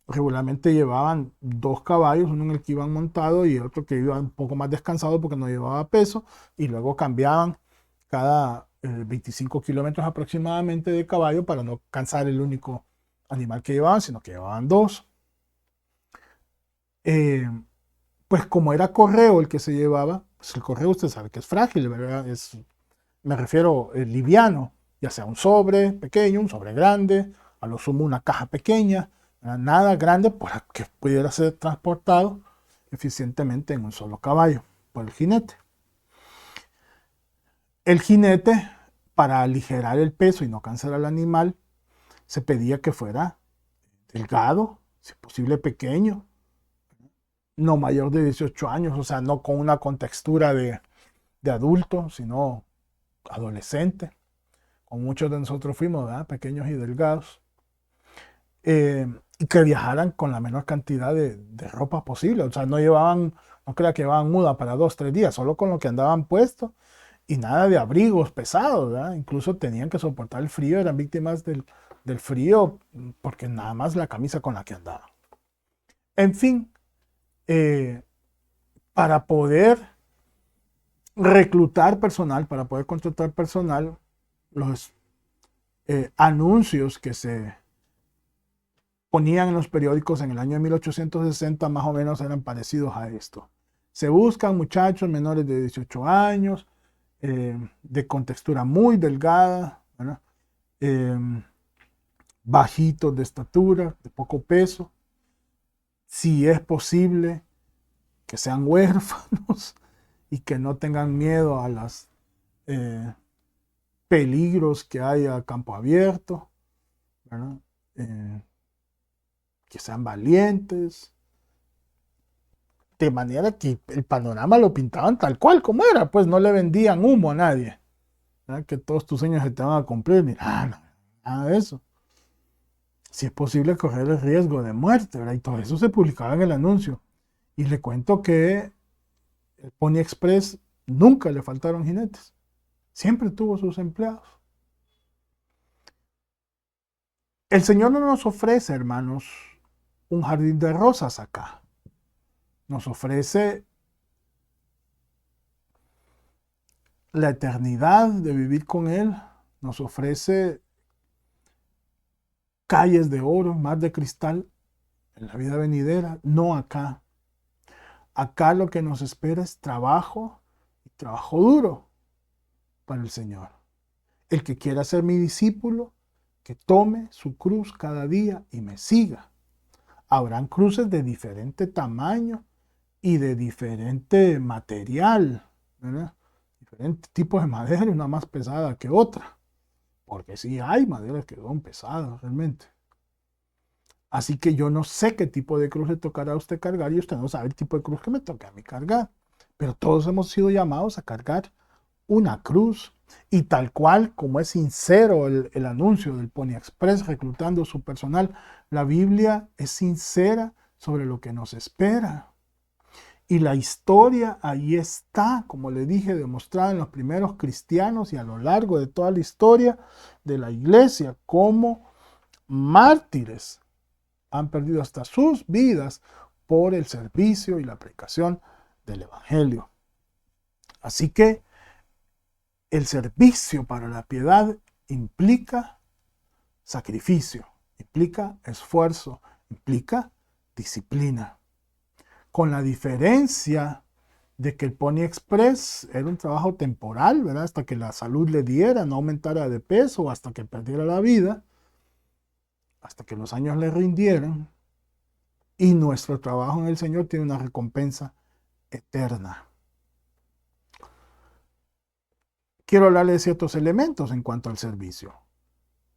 Regularmente llevaban 2 caballos, uno en el que iban montado y otro que iba un poco más descansado porque no llevaba peso, y luego cambiaban cada 25 kilómetros aproximadamente de caballo para no cansar el único animal que llevaban, sino que llevaban 2. Pues como era correo el que se llevaba, pues el correo usted sabe que es frágil, ¿verdad? Me refiero liviano, ya sea un sobre pequeño, un sobre grande, a lo sumo una caja pequeña, nada grande para que pudiera ser transportado eficientemente en un solo caballo por el jinete. El jinete, para aligerar el peso y no cansar al animal, se pedía que fuera delgado, si posible pequeño, no mayor de 18 años, o sea, no con una contextura de adulto, sino adolescente. Como muchos de nosotros fuimos, ¿verdad? Pequeños y delgados. Y que viajaran con la menor cantidad de ropa posible. O sea, no crea que llevaban muda para 2-3 días, solo con lo que andaban puestos y nada de abrigos pesados, ¿verdad? Incluso tenían que soportar el frío, eran víctimas del frío porque nada más la camisa con la que andaban. En fin, para poder reclutar personal, para poder contratar personal, los anuncios que se ponían en los periódicos en el año 1860 más o menos eran parecidos a esto. Se buscan muchachos menores de 18 años, de contextura muy delgada, ¿verdad? Bajitos de estatura, de poco peso. Si es posible, que sean huérfanos y que no tengan miedo a los peligros que hay a campo abierto, ¿verdad? Que sean valientes, de manera que el panorama lo pintaban tal cual como era, pues no le vendían humo a nadie, ¿verdad? Que todos tus sueños se te van a cumplir, ni nada de eso. Si es posible correr el riesgo de muerte, ¿verdad? Y todo eso se publicaba en el anuncio. Y le cuento que el Pony Express nunca le faltaron jinetes, siempre tuvo sus empleados. El Señor no nos ofrece, hermanos, un jardín de rosas acá. Nos ofrece la eternidad de vivir con Él nos ofrece calles de oro, mar de cristal en la vida venidera, no acá. Acá lo que nos espera es trabajo, y trabajo duro para el Señor. El que quiera ser mi discípulo, que tome su cruz cada día y me siga. Habrán cruces de diferente tamaño y de diferente material, ¿verdad? Diferentes tipos de madera, una más pesada que otra. Porque sí hay maderas que son pesadas realmente. Así que yo no sé qué tipo de cruz le tocará a usted cargar y usted no sabe el tipo de cruz que me toca a mí cargar. Pero todos hemos sido llamados a cargar una cruz. Y tal cual como es sincero el anuncio del Pony Express reclutando su personal, la Biblia es sincera sobre lo que nos espera. Y la historia ahí está, como le dije, demostrada en los primeros cristianos y a lo largo de toda la historia de la iglesia, como mártires han perdido hasta sus vidas por el servicio y la predicación del Evangelio. Así que el servicio para la piedad implica sacrificio, implica esfuerzo, implica disciplina. Con la diferencia de que el Pony Express era un trabajo temporal, ¿verdad? Hasta que la salud le diera, no aumentara de peso, hasta que perdiera la vida, hasta que los años le rindieran. Y nuestro trabajo en el Señor tiene una recompensa eterna. Quiero hablarle de ciertos elementos en cuanto al servicio.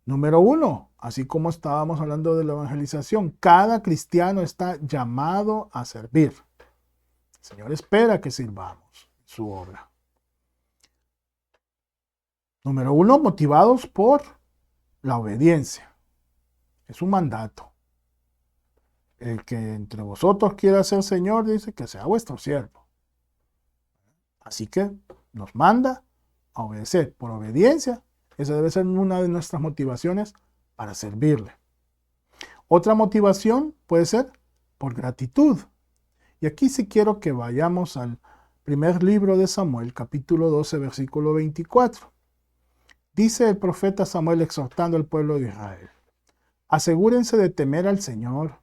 Número 1, así como estábamos hablando de la evangelización, cada cristiano está llamado a servir. El Señor espera que sirvamos su obra. Número 1, motivados por la obediencia. Es un mandato. El que entre vosotros quiera ser Señor, dice que sea vuestro siervo. Así que nos manda a obedecer. Por obediencia, esa debe ser una de nuestras motivaciones para servirle. Otra motivación puede ser por gratitud. Y aquí sí quiero que vayamos al primer libro de Samuel, capítulo 12, versículo 24. Dice el profeta Samuel exhortando al pueblo de Israel: asegúrense de temer al Señor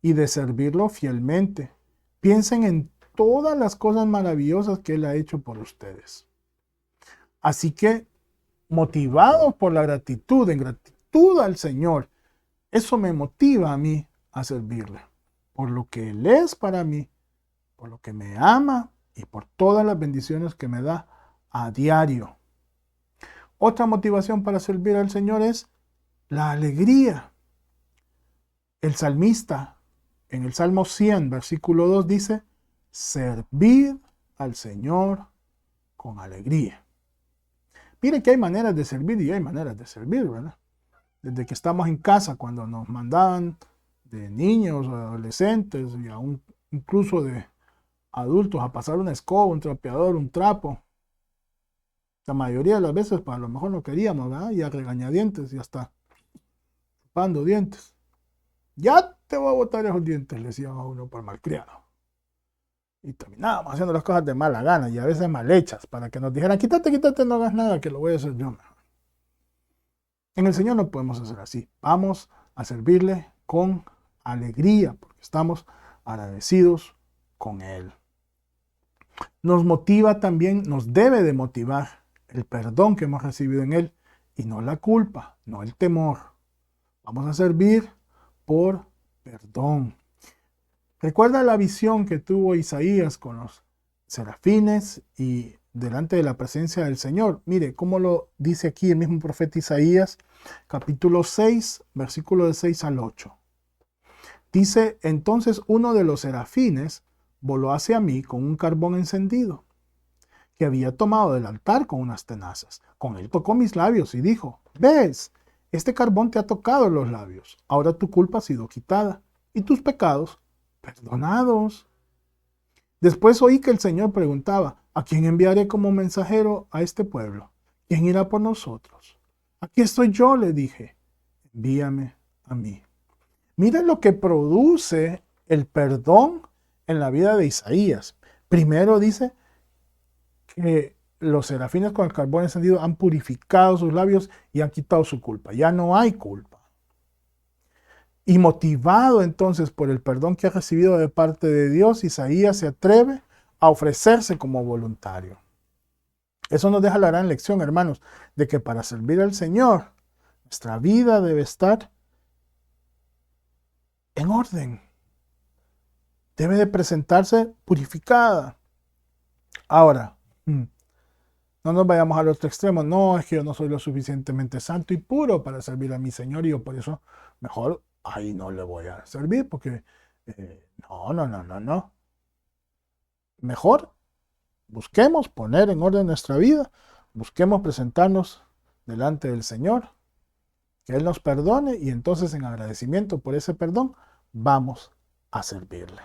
y de servirlo fielmente. Piensen en todas las cosas maravillosas que Él ha hecho por ustedes. Así que, motivados por la gratitud, en gratitud al Señor, eso me motiva a mí a servirle. Por lo que Él es para mí, por lo que me ama y por todas las bendiciones que me da a diario. Otra motivación para servir al Señor es la alegría. El salmista en el Salmo 100, versículo 2 dice: servid al Señor con alegría. Miren que hay maneras de servir y hay maneras de servir, ¿verdad? Desde que estamos en casa, cuando nos mandaban de niños, adolescentes y aún incluso de adultos a pasar una escoba, un trapeador, un trapo. La mayoría de las veces, pues a lo mejor no queríamos, ¿verdad? Y a regañadientes y hasta chupando dientes. Ya te voy a botar esos dientes, le decían a uno por malcriado. Y terminábamos haciendo las cosas de mala gana y a veces mal hechas, para que nos dijeran: quítate, quítate, no hagas nada, que lo voy a hacer yo mejor. En el Señor no podemos hacer así. Vamos a servirle con alegría, porque estamos agradecidos con Él. Nos motiva también, nos debe de motivar el perdón que hemos recibido en Él y no la culpa, no el temor. Vamos a servir por perdón. Recuerda la visión que tuvo Isaías con los serafines y delante de la presencia del Señor. Mire cómo lo dice aquí el mismo profeta Isaías, capítulo 6, versículo de 6 al 8. Dice: entonces uno de los serafines voló hacia mí con un carbón encendido que había tomado del altar con unas tenazas. Con él tocó mis labios y dijo: ¿ves? Este carbón te ha tocado los labios. Ahora tu culpa ha sido quitada y tus pecados perdonados. Después oí que el Señor preguntaba: ¿a quién enviaré como mensajero a este pueblo? ¿Quién irá por nosotros? Aquí estoy yo, le dije. Envíame a mí. Miren lo que produce el perdón en la vida de Isaías. Primero dice que los serafines con el carbón encendido han purificado sus labios y han quitado su culpa. Ya no hay culpa. Y motivado entonces por el perdón que ha recibido de parte de Dios, Isaías se atreve a ofrecerse como voluntario. Eso nos deja la gran lección, hermanos, de que para servir al Señor, nuestra vida debe estar en orden. Debe de presentarse purificada. Ahora, no nos vayamos al otro extremo. No, es que yo no soy lo suficientemente santo y puro para servir a mi Señor y yo por eso mejor ahí no le voy a servir porque no. Mejor busquemos poner en orden nuestra vida, busquemos presentarnos delante del Señor, que Él nos perdone y entonces en agradecimiento por ese perdón vamos a servirle.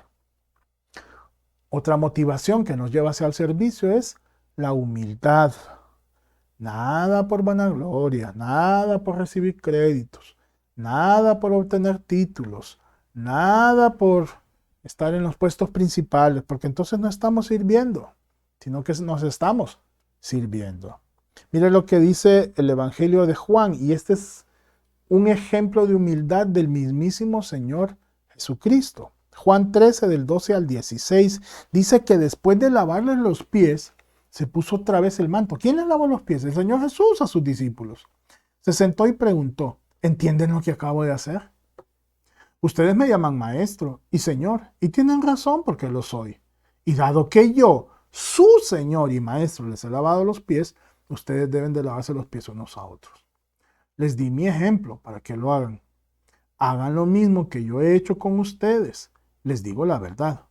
Otra motivación que nos lleva hacia el servicio es la humildad. Nada por vanagloria, nada por recibir créditos, nada por obtener títulos, nada por estar en los puestos principales, porque entonces no estamos sirviendo, sino que nos estamos sirviendo. Mire lo que dice el Evangelio de Juan, y este es un ejemplo de humildad del mismísimo Señor Jesucristo. Juan 13, del 12 al 16, dice que después de lavarles los pies, se puso otra vez el manto. ¿Quién les lavó los pies? El Señor Jesús a sus discípulos. Se sentó y preguntó, ¿entienden lo que acabo de hacer? Ustedes me llaman maestro y Señor, y tienen razón porque lo soy. Y dado que yo, su Señor y maestro, les he lavado los pies, ustedes deben de lavarse los pies unos a otros. Les di mi ejemplo para que lo hagan. Hagan lo mismo que yo he hecho con ustedes. Les digo la verdad.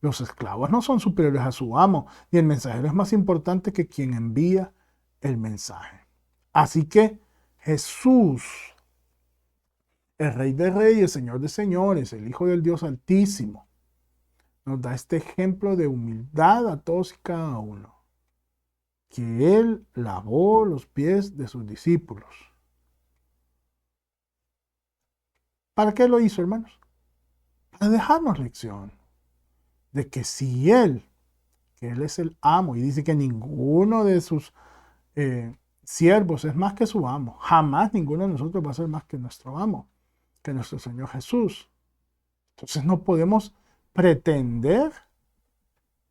Los esclavos no son superiores a su amo, y el mensajero es más importante que quien envía el mensaje. Así que Jesús, el Rey de Reyes, Señor de Señores, el Hijo del Dios Altísimo, nos da este ejemplo de humildad a todos y cada uno. Que Él lavó los pies de sus discípulos. ¿Para qué lo hizo, hermanos? Para dejarnos lección de que si Él, que Él es el amo, y dice que ninguno de sus siervos es más que su amo, jamás ninguno de nosotros va a ser más que nuestro amo, que nuestro Señor Jesús. Entonces no podemos pretender,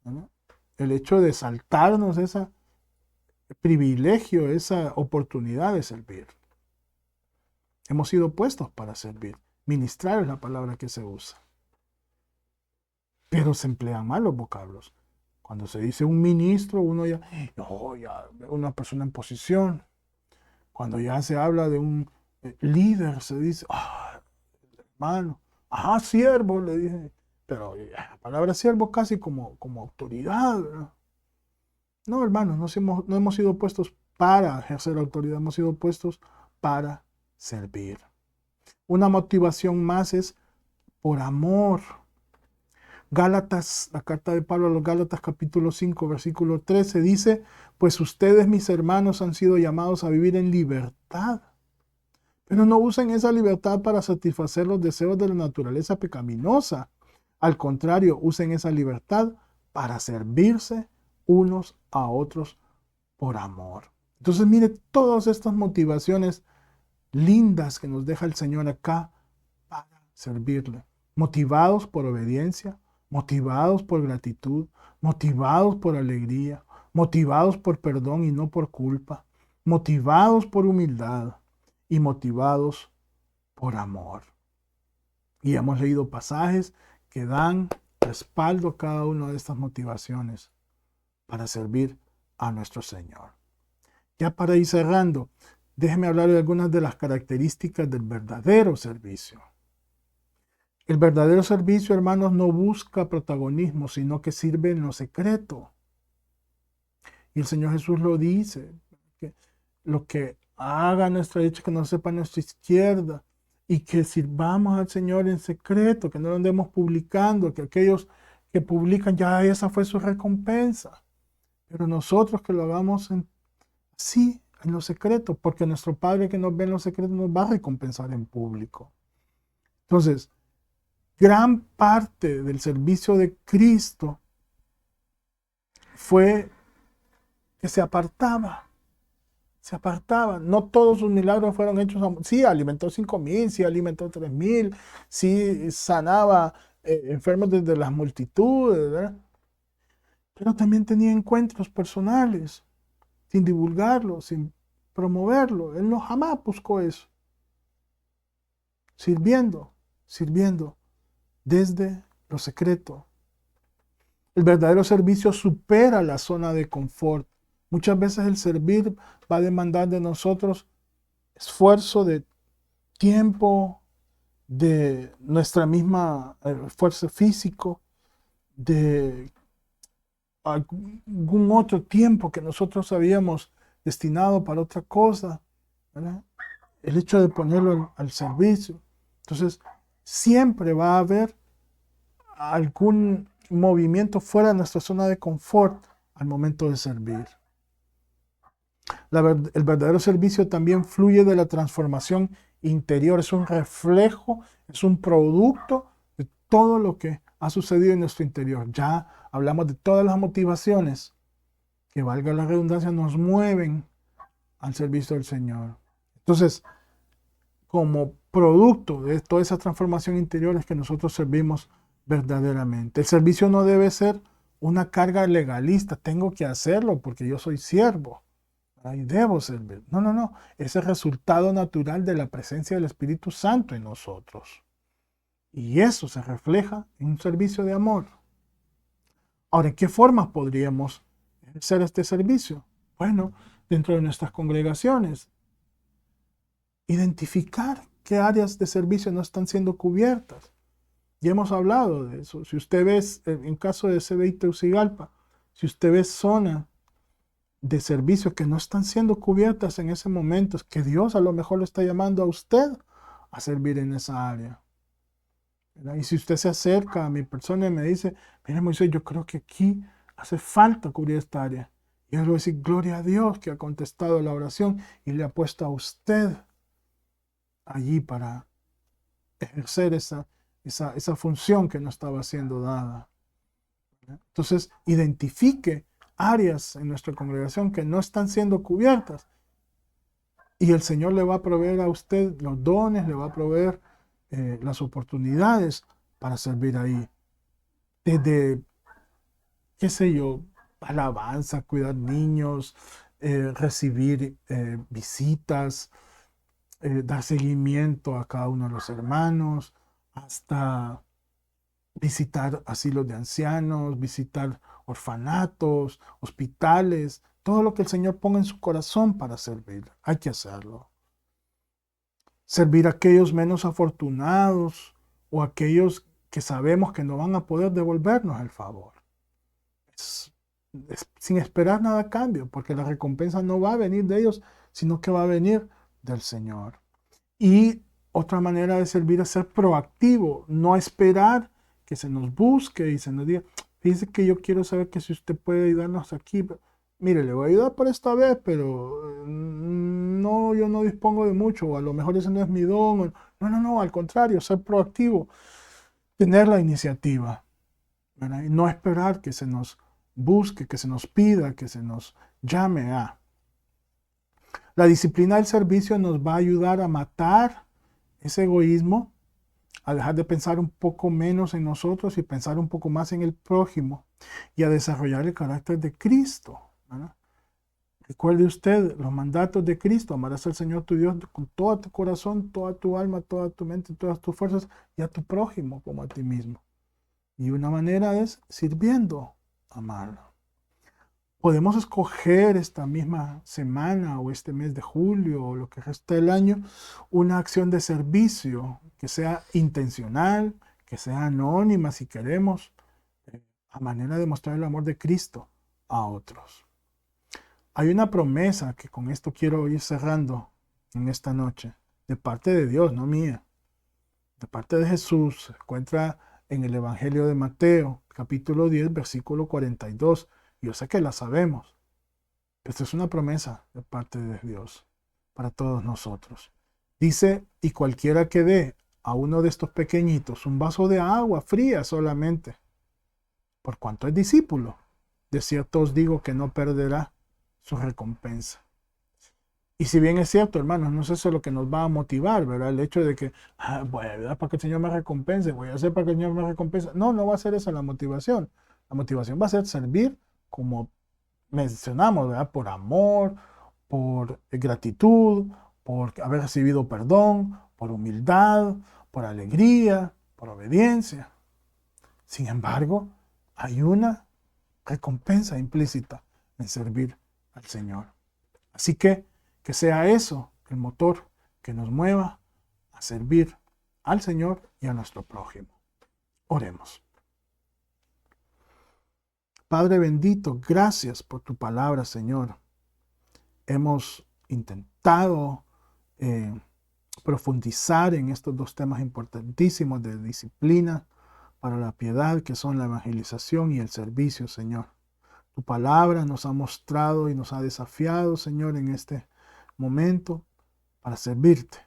¿no?, el hecho de saltarnos ese privilegio, esa oportunidad de servir. Hemos sido puestos para servir. Ministrar es la palabra que se usa. Pero se emplean mal los vocablos. Cuando se dice un ministro, uno ya ve una persona en posición. Cuando ya se habla de un líder, se dice, hermano, siervo, le dije. Pero la palabra siervo casi como autoridad, ¿verdad? No, hermanos, no hemos sido puestos para ejercer autoridad, hemos sido puestos para servir. Una motivación más es por amor. Gálatas, la carta de Pablo a los Gálatas capítulo 5, versículo 13 dice, pues ustedes, mis hermanos, han sido llamados a vivir en libertad. Pero no usen esa libertad para satisfacer los deseos de la naturaleza pecaminosa. Al contrario, usen esa libertad para servirse unos a otros por amor. Entonces, mire todas estas motivaciones lindas que nos deja el Señor acá para servirle. Motivados por obediencia, motivados por gratitud, motivados por alegría, motivados por perdón y no por culpa, motivados por humildad y motivados por amor. Y hemos leído pasajes que dan respaldo a cada una de estas motivaciones para servir a nuestro Señor. Ya para ir cerrando, déjeme hablar de algunas de las características del verdadero servicio. El verdadero servicio, hermanos, no busca protagonismo, sino que sirve en lo secreto. Y el Señor Jesús lo dice, que lo que haga a nuestra derecha, que no sepa a nuestra izquierda, y que sirvamos al Señor en secreto, que no lo andemos publicando, que aquellos que publican, ya esa fue su recompensa. Pero nosotros que lo hagamos así, en lo secreto, porque nuestro Padre que nos ve en lo secreto nos va a recompensar en público. Entonces, gran parte del servicio de Cristo fue que se apartaba. Se apartaba. No todos sus milagros fueron hechos. Sí, alimentó 5,000, sí, alimentó 3,000, sí, sanaba enfermos desde las multitudes, ¿verdad? Pero también tenía encuentros personales, sin divulgarlo, sin promoverlo. Él no jamás buscó eso. Sirviendo desde lo secreto. El verdadero servicio supera la zona de confort. Muchas veces el servir va a demandar de nosotros esfuerzo de tiempo, de nuestra misma esfuerzo físico, de algún otro tiempo que nosotros habíamos destinado para otra cosa, ¿verdad? El hecho de ponerlo al servicio. Entonces, siempre va a haber algún movimiento fuera de nuestra zona de confort al momento de servir. El verdadero servicio también fluye de la transformación interior, es un reflejo, es un producto de todo lo que ha sucedido en nuestro interior. Ya hablamos de todas las motivaciones que, valga la redundancia, nos mueven al servicio del Señor. Entonces, como producto de toda esa transformación interior es que nosotros servimos verdaderamente. El servicio no debe ser una carga legalista, tengo que hacerlo porque yo soy siervo y debo servir. No, es el resultado natural de la presencia del Espíritu Santo en nosotros. Y eso se refleja en un servicio de amor. Ahora, ¿en qué formas podríamos ejercer este servicio? Bueno, dentro de nuestras congregaciones, identificar qué áreas de servicio no están siendo cubiertas. Ya hemos hablado de eso. Si usted ve, en caso de CBI Tegucigalpa, si usted ve zonas de servicio que no están siendo cubiertas en ese momento, es que Dios a lo mejor le está llamando a usted a servir en esa área. ¿Verdad? Y si usted se acerca a mi persona y me dice, mire Moisés, yo creo que aquí hace falta cubrir esta área. Y yo le voy a decir, gloria a Dios que ha contestado la oración y le ha puesto a usted allí para ejercer esa función que no estaba siendo dada. Entonces, identifique áreas en nuestra congregación que no están siendo cubiertas y el Señor le va a proveer a usted los dones, le va a proveer las oportunidades para servir ahí. Desde, qué sé yo, alabanza, cuidar niños, recibir visitas, dar seguimiento a cada uno de los hermanos, hasta visitar asilos de ancianos, visitar orfanatos, hospitales, todo lo que el Señor ponga en su corazón para servir. Hay que hacerlo. Servir a aquellos menos afortunados o aquellos que sabemos que no van a poder devolvernos el favor. Sin esperar nada a cambio, porque la recompensa no va a venir de ellos, sino que va a venir del Señor. Y otra manera de servir es ser proactivo, no esperar que se nos busque y se nos diga, fíjese que yo quiero saber que si usted puede ayudarnos aquí, mire, le voy a ayudar por esta vez, pero no, yo no dispongo de mucho, o a lo mejor ese no es mi don. No, al contrario, ser proactivo, tener la iniciativa, ¿verdad? Y no esperar que se nos busque, que se nos pida, que se nos llame a. La disciplina del servicio nos va a ayudar a matar ese egoísmo, a dejar de pensar un poco menos en nosotros y pensar un poco más en el prójimo y a desarrollar el carácter de Cristo, ¿verdad? Recuerde usted los mandatos de Cristo: amarás al Señor tu Dios con todo tu corazón, toda tu alma, toda tu mente, todas tus fuerzas, y a tu prójimo como a ti mismo. Y una manera es sirviendo, amarlo. Podemos escoger esta misma semana o este mes de julio o lo que resta del año una acción de servicio que sea intencional, que sea anónima si queremos, a manera de mostrar el amor de Cristo a otros. Hay una promesa que con esto quiero ir cerrando en esta noche, de parte de Dios, no mía, de parte de Jesús. Se encuentra en el Evangelio de Mateo, capítulo 10, versículo 42. Yo sé que la sabemos, pero esta es una promesa de parte de Dios para todos nosotros. Dice, y cualquiera que dé a uno de estos pequeñitos un vaso de agua fría solamente, por cuanto es discípulo, de cierto os digo que no perderá su recompensa. Y si bien es cierto, hermanos, no es eso lo que nos va a motivar, ¿verdad? El hecho de que, voy a ayudar para que el Señor me recompense, voy a hacer para que el Señor me recompense. No, no va a ser esa la motivación. La motivación va a ser servir, como mencionamos, ¿verdad? Por amor, por gratitud, por haber recibido perdón, por humildad, por alegría, por obediencia. Sin embargo, hay una recompensa implícita en servir al Señor. Así que sea eso el motor que nos mueva a servir al Señor y a nuestro prójimo. Oremos. Padre bendito, gracias por tu palabra, Señor. Hemos intentado profundizar en estos dos temas importantísimos de disciplina para la piedad, que son la evangelización y el servicio, Señor. Tu palabra nos ha mostrado y nos ha desafiado, Señor, en este momento para servirte,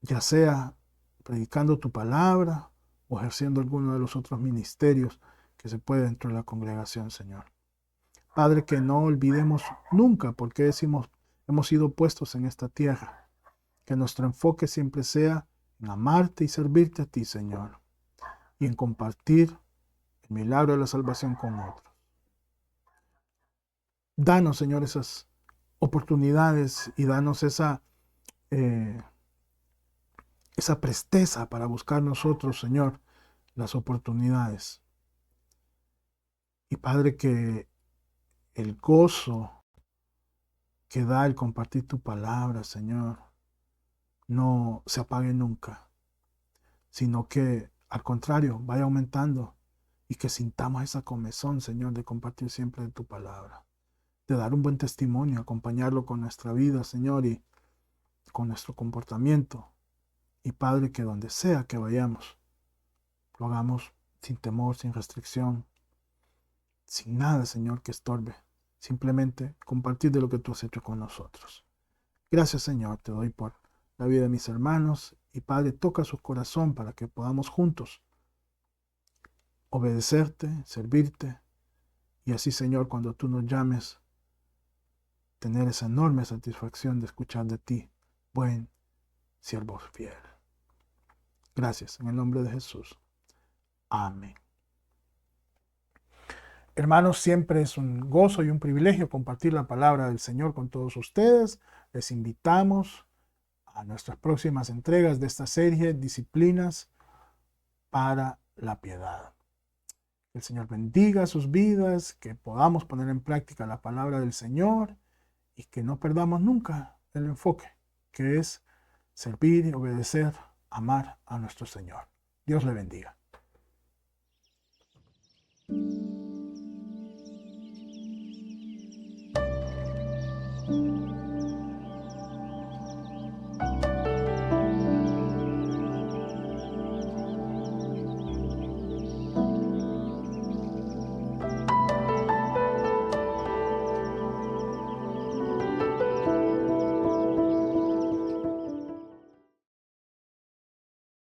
ya sea predicando tu palabra o ejerciendo alguno de los otros ministerios que se puede dentro de la congregación, Señor. Padre, que no olvidemos nunca por qué hemos sido puestos en esta tierra, que nuestro enfoque siempre sea en amarte y servirte a ti, Señor, y en compartir el milagro de la salvación con otros. Danos, Señor, esas oportunidades y danos esa presteza para buscar nosotros, Señor, las oportunidades. Y Padre, que el gozo que da el compartir tu palabra, Señor, no se apague nunca, sino que al contrario vaya aumentando y que sintamos esa comezón, Señor, de compartir siempre de tu palabra, de dar un buen testimonio, acompañarlo con nuestra vida, Señor, y con nuestro comportamiento. Y Padre, que donde sea que vayamos, lo hagamos sin temor, sin restricción, sin nada, Señor, que estorbe. Simplemente compartir de lo que tú has hecho con nosotros. Gracias, Señor, te doy por la vida de mis hermanos. Y Padre, toca su corazón para que podamos juntos obedecerte, servirte. Y así, Señor, cuando tú nos llames, tener esa enorme satisfacción de escuchar de ti, buen siervo fiel. Gracias, en el nombre de Jesús. Amén. Hermanos, siempre es un gozo y un privilegio compartir la palabra del Señor con todos ustedes. Les invitamos a nuestras próximas entregas de esta serie, Disciplinas para la Piedad. Que el Señor bendiga sus vidas, que podamos poner en práctica la palabra del Señor y que no perdamos nunca el enfoque, que es servir, obedecer, amar a nuestro Señor. Dios le bendiga.